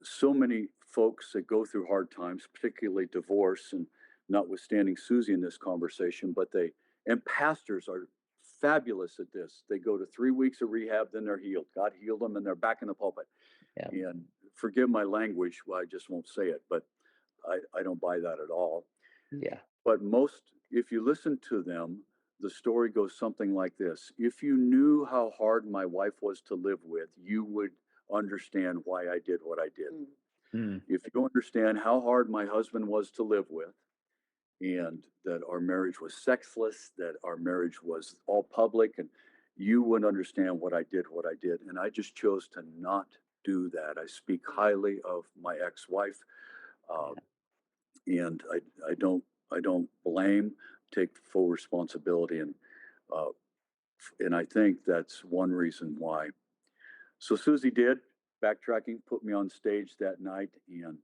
so many folks that go through hard times, particularly divorce, and notwithstanding Susie in this conversation, and pastors are fabulous at this. They go to 3 weeks of rehab, then they're healed. God healed them and they're back in the pulpit. Yeah. And forgive my language, well, I just won't say it, but I don't buy that at all. Yeah. But if you listen to them, the story goes something like this. If you knew how hard my wife was to live with, you would understand why I did what I did. If you understand how hard my husband was to live with, and that our marriage was sexless, that our marriage was all public, and you wouldn't understand what I did. And I just chose to not do that. I speak highly of my ex-wife, and I don't blame, take full responsibility, and I think that's one reason why. So Susie did, backtracking, put me on stage that night, and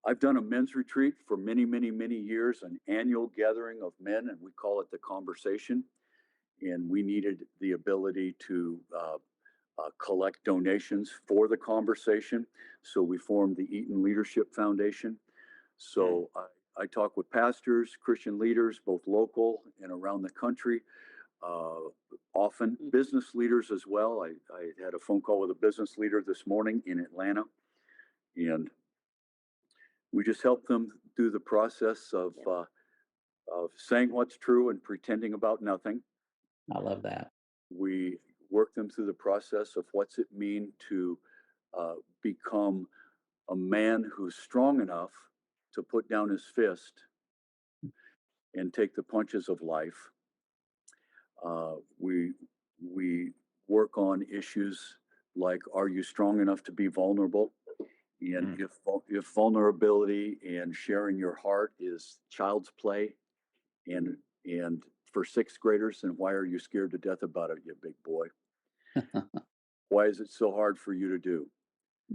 I've done a men's retreat for many, many, many years, an annual gathering of men, and we call it the Conversation. And we needed the ability to collect donations for the Conversation, so we formed the Eaton Leadership Foundation. So I talk with pastors, Christian leaders, both local and around the country, often business leaders as well. I had a phone call with a business leader this morning in Atlanta, and we just help them through the process of saying what's true and pretending about nothing. I love that. We work them through the process of what's it mean to become a man who's strong enough to put down his fist and take the punches of life. We work on issues like, are you strong enough to be vulnerable? And if vulnerability and sharing your heart is child's play, and for sixth graders, then why are you scared to death about it, you big boy? Why is it so hard for you to do?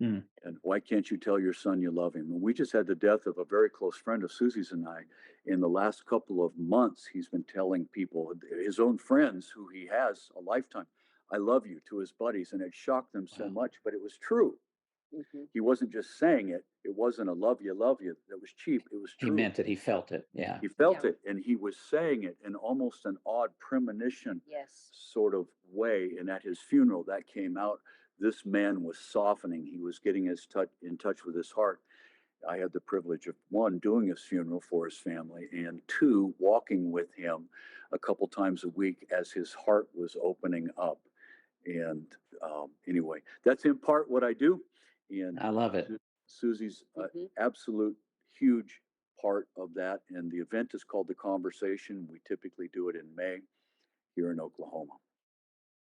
And why can't you tell your son you love him? And we just had the death of a very close friend of Susie's and I. In the last couple of months, he's been telling people, his own friends who he has a lifetime, I love you, to his buddies. And it shocked them so much, but it was true. He wasn't just saying it. It wasn't a love you that was cheap. It was true. He meant it. He felt it. Yeah. He felt it, and he was saying it in almost an odd premonition sort of way. And at his funeral, that came out. This man was softening. He was getting in touch with his heart. I had the privilege of, one, doing his funeral for his family, and two, walking with him a couple times a week as his heart was opening up. And anyway, that's in part what I do. And I love it. Susie's absolute huge part of that. And the event is called The Conversation. We typically do it in May here in Oklahoma.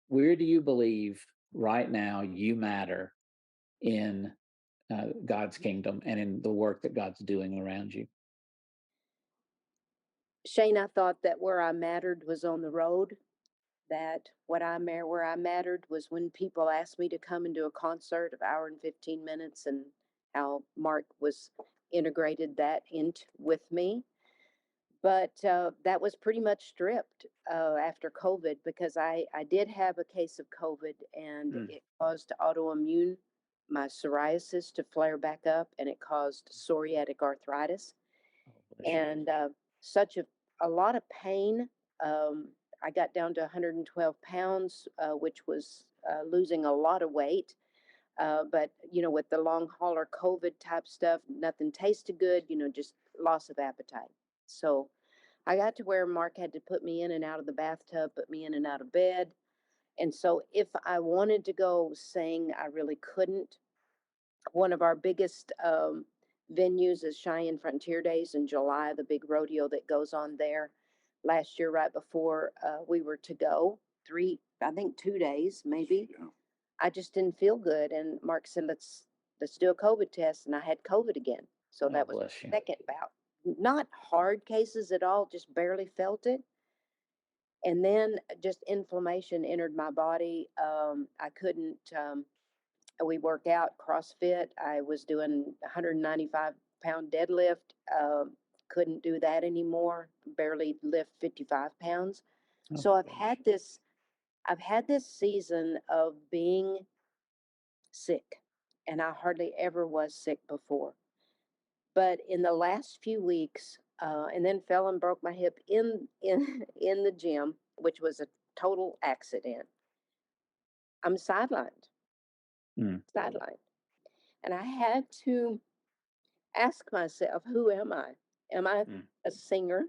Where do you believe right now you matter in God's kingdom and in the work that God's doing around you? Shane, I thought that where I mattered was on the road. That where I mattered was when people asked me to come and do a concert of 1 hour and 15 minutes, and how Mark was integrated that into with me. But that was pretty much stripped after COVID, because I did have a case of COVID, and it caused autoimmune, my psoriasis, to flare back up, and it caused psoriatic arthritis, and such a lot of pain. I got down to 112 pounds, which was losing a lot of weight. But, with the long hauler COVID type stuff, nothing tasted good, just loss of appetite. So I got to where Mark had to put me in and out of the bathtub, put me in and out of bed. And so if I wanted to go sing, I really couldn't. One of our biggest venues is Cheyenne Frontier Days in July, the big rodeo that goes on there. Last year, right before we were to go, 2 days maybe. Yeah. I just didn't feel good, and Mark said, "Let's do a COVID test," and I had COVID again. So that was the second bout. Not hard cases at all, just barely felt it, and then just inflammation entered my body. I couldn't. We work out CrossFit. I was doing 195-pound deadlift. Couldn't do that anymore. Barely lift 55 pounds. So I've had this season of being sick, and I hardly ever was sick before. But in the last few weeks, and then fell and broke my hip in the gym, which was a total accident. I'm sidelined, and I had to ask myself, who am I? Am I a singer?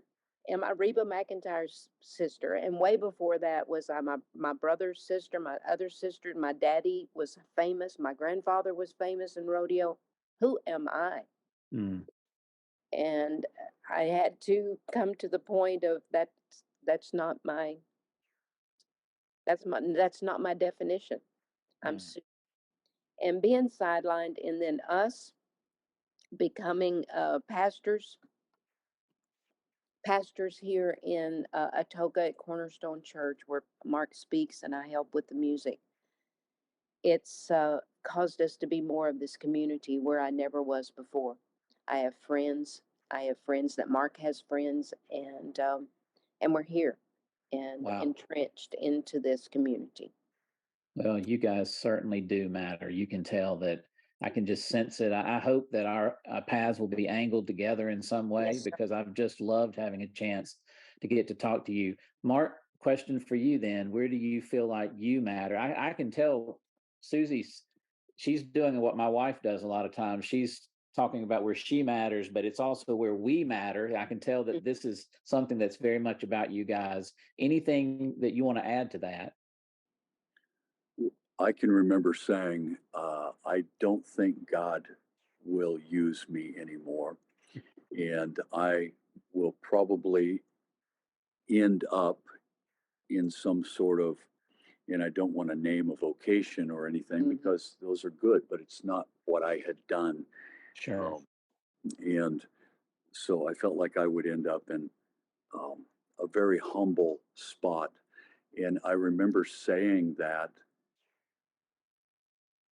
Am I Reba McEntire's sister? And way before that was I my brother's sister, my other sister. My daddy was famous. My grandfather was famous in rodeo. Who am I? And I had to come to the point of that's not my definition. I'm and being sidelined, and then us becoming pastors here in Atoka at Cornerstone Church, where Mark speaks and I help with the music. It's caused us to be more of this community where I never was before. I have friends. That Mark has friends, and we're here and entrenched into this community. Well, you guys certainly do matter. You can tell that. I can just sense it. I hope that our paths will be angled together in some way, because I've just loved having a chance to get to talk to you. Mark, question for you then. Where do you feel like you matter? I can tell she's doing what my wife does a lot of times. She's talking about where she matters, but it's also where we matter. I can tell that this is something that's very much about you guys. Anything that you want to add to that? I can remember saying, I don't think God will use me anymore. And I will probably end up in some sort of and I don't want to name a vocation or anything because those are good, but it's not what I had done. Sure. And so I felt like I would end up in a very humble spot. And I remember saying that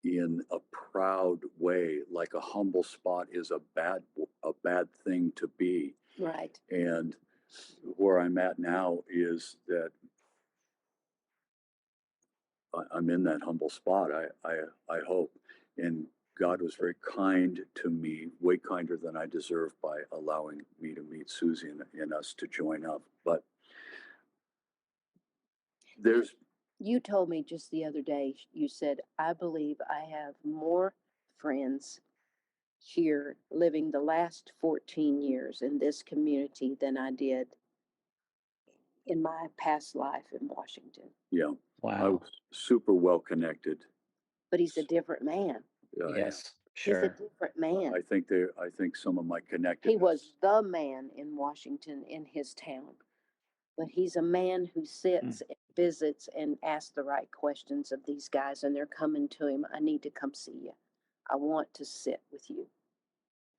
in a proud way, like a humble spot is a bad thing to be. Right. And where I'm at now is that I'm in that humble spot. I hope. And God was very kind to me, way kinder than I deserve, by allowing me to meet Susie and us to join up. But there's You told me just the other day, you said, I believe I have more friends here living the last 14 years in this community than I did in my past life in Washington. yeah, I Wow. was super well connected. But he's a different man. Yes. He's a Sure. different man. I think some of my connectedness. He was the man in Washington in his town. But he's a man who sits and visits and asks the right questions of these guys, and they're coming to him. I need to come see you. I want to sit with you.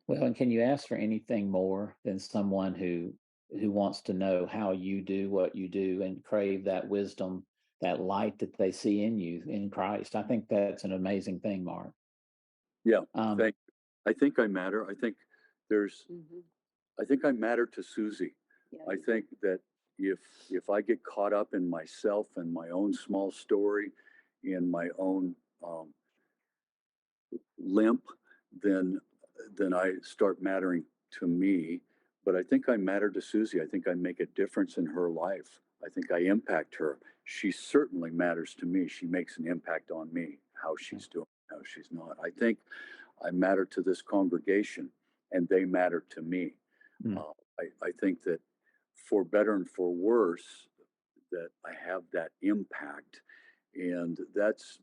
Well, and can you ask for anything more than someone who wants to know how you do what you do and crave that wisdom, that light that they see in you in Christ? I think that's an amazing thing, Mark. Yeah, Um, thank you. I think I matter. I think there's. I think I matter to Susie. Yeah. I think that if I get caught up in myself and my own small story, in my own limp, then I start mattering to me. But I think I matter to Susie. I think I make a difference in her life. I think I impact her. She certainly matters to me. She makes an impact on me, how she's doing, how she's not. I think I matter to this congregation, and they matter to me. I think that for better and for worse, that I have that impact, and that's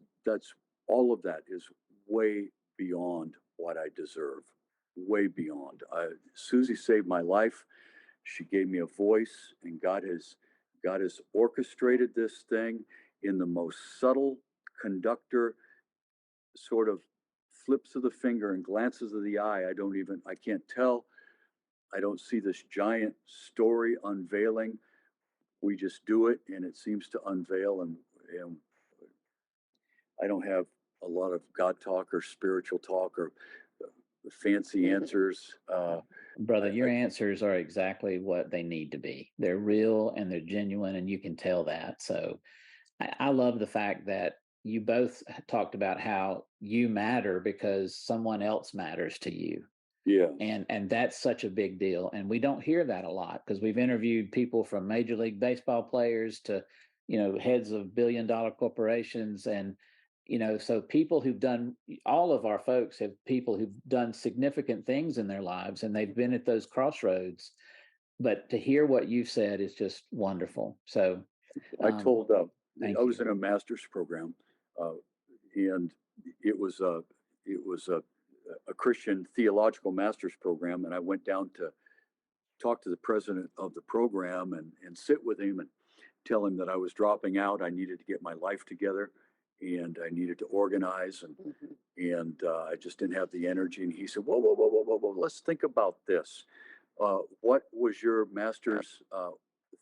all of that is way beyond what I deserve, way beyond. Susie saved my life. She gave me a voice, and God has orchestrated this thing in the most subtle conductor sort of flips of the finger and glances of the eye. I can't tell. I don't see this giant story unveiling. We just do it, and it seems to unveil. And I don't have a lot of God talk or spiritual talk or fancy answers. Brother, your answers are exactly what they need to be. They're real and they're genuine, and you can tell that. So I love the fact that you both talked about how you matter because someone else matters to you. Yeah. And that's such a big deal. And we don't hear that a lot because we've interviewed people from Major League Baseball players to, heads of billion-dollar corporations. And, so people who've done, all of our folks have people who've done significant things in their lives, and they've been at those crossroads. But to hear what you've said is just wonderful. So I told, thank I was you. in a master's program, and it was a Christian theological master's program, and I went down to talk to the president of the program and sit with him and tell him that I was dropping out. I needed to get my life together, and I needed to organize, and I just didn't have the energy. And he said, "Whoa, whoa, whoa, whoa, whoa, whoa! Let's think about this. What was your master's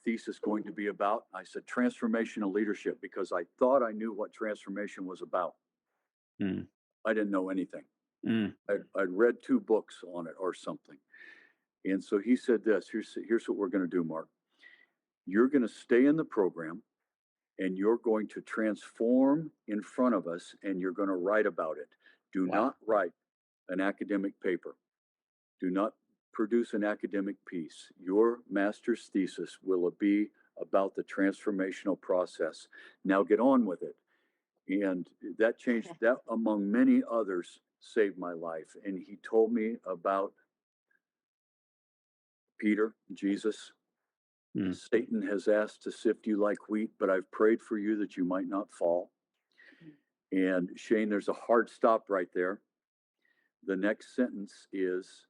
thesis going to be about?" I said, "Transformational leadership," because I thought I knew what transformation was about. I didn't know anything. I'd read 2 books on it or something. And so he said this, here's what we're going to do, Mark. You're going to stay in the program, and you're going to transform in front of us, and you're going to write about it. Do not write an academic paper. Do not produce an academic piece. Your master's thesis will be about the transformational process. Now get on with it. And that changed, that among many others, saved my life. And he told me about Peter, Jesus. Satan has asked to sift you like wheat, but I've prayed for you that you might not fall. And Shane, there's a hard stop right there. The next sentence is,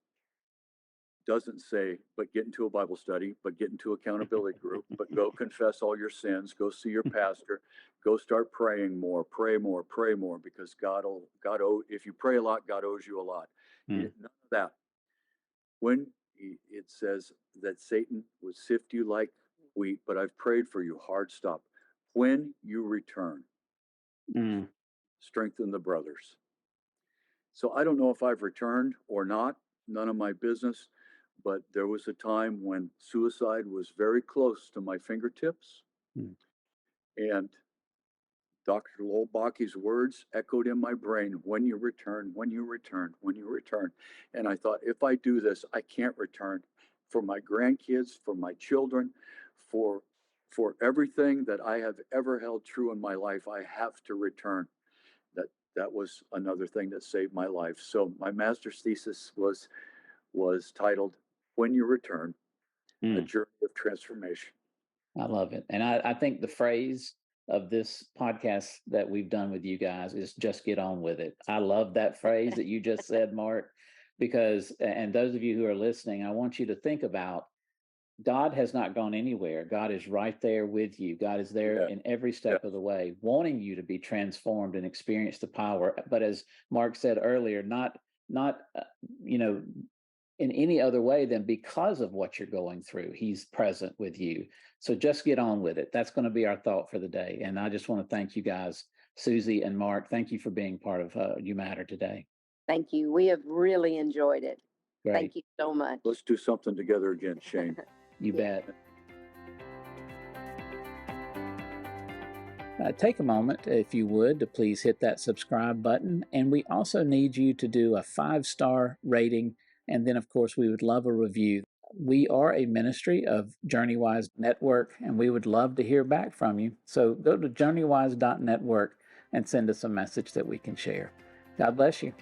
doesn't say, but get into a Bible study, but get into accountability group, but go confess all your sins, go see your pastor, go start praying more, pray more, pray more, because if you pray a lot, God owes you a lot. None of that. When it says that Satan would sift you like wheat, but I've prayed for you, hard stop. When you return, strengthen the brothers. So I don't know if I've returned or not, none of my business, but there was a time when suicide was very close to my fingertips. And Dr. Lowell Baki's words echoed in my brain, when you return, when you return, when you return. And I thought, if I do this, I can't return for my grandkids, for my children, for everything that I have ever held true in my life. I have to return. That was another thing that saved my life. So my master's thesis was titled, When You Return, A Journey of Transformation. I love it. And I think the phrase of this podcast that we've done with you guys is just get on with it. I love that phrase that you just said, Mark, because, and those of you who are listening, I want you to think about, God has not gone anywhere. God is right there with you. God is there in every step of the way, wanting you to be transformed and experience the power. But as Mark said earlier, not in any other way than because of what you're going through. He's present with you. So just get on with it. That's going to be our thought for the day. And I just want to thank you guys, Susie and Mark. Thank you for being part of You Matter today. Thank you. We have really enjoyed it. Great. Thank you so much. Let's do something together again, Shane. You bet. Take a moment, if you would, to please hit that subscribe button. And we also need you to do a 5-star rating. And then, of course, we would love a review. We are a ministry of JourneyWise Network, and we would love to hear back from you. So go to journeywise.network and send us a message that we can share. God bless you.